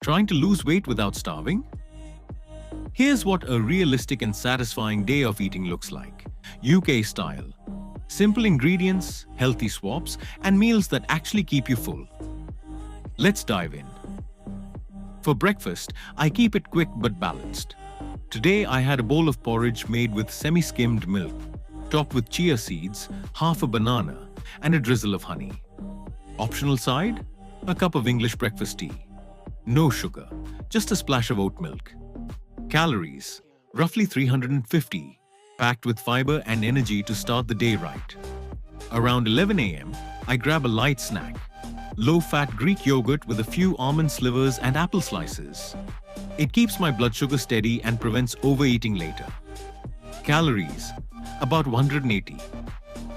Trying to lose weight without starving? Here's what a realistic and satisfying day of eating looks like. UK style. Simple ingredients, healthy swaps, and meals that actually keep you full. Let's dive in. For breakfast, I keep it quick but balanced. Today I had a bowl of porridge made with semi-skimmed milk, topped with chia seeds, half a banana, and a drizzle of honey. Optional side? A cup of English breakfast tea. No sugar, just a splash of oat milk. Calories, roughly 350, packed with fiber and energy to start the day right. Around 11 a.m., I grab a light snack. Low-fat Greek yogurt with a few almond slivers and apple slices. It keeps my blood sugar steady and prevents overeating later. Calories, about 180.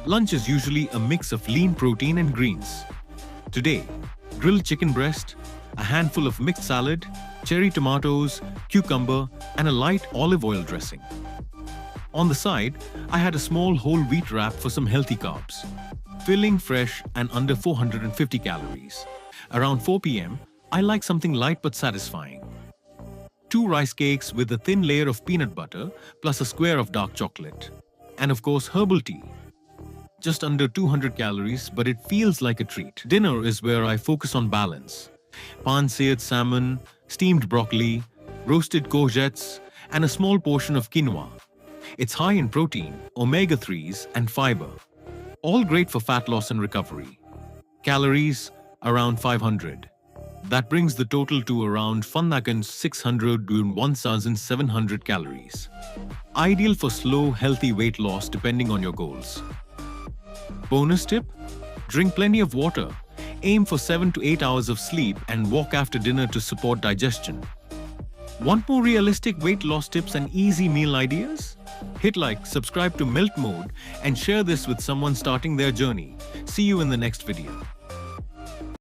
Lunch is usually a mix of lean protein and greens. Today, grilled chicken breast, a handful of mixed salad, cherry tomatoes, cucumber, and a light olive oil dressing. On the side, I had a small whole wheat wrap for some healthy carbs. Filling, fresh, and under 450 calories. Around 4 p.m., I like something light but satisfying. 2 rice cakes with a thin layer of peanut butter plus a square of dark chocolate. And of course, herbal tea. Just under 200 calories, but it feels like a treat. Dinner is where I focus on balance. Pan-seared salmon, steamed broccoli, roasted courgettes, and a small portion of quinoa. It's high in protein, omega-3s, and fiber. All great for fat loss and recovery. Calories, around 500. That brings the total to around 1,600 to 1,700 calories. Ideal for slow, healthy weight loss depending on your goals. Bonus tip? Drink plenty of water. Aim for 7 to 8 hours of sleep and walk after dinner to support digestion. Want more realistic weight loss tips and easy meal ideas? Hit like, subscribe to Melt Mode, and share this with someone starting their journey. See you in the next video.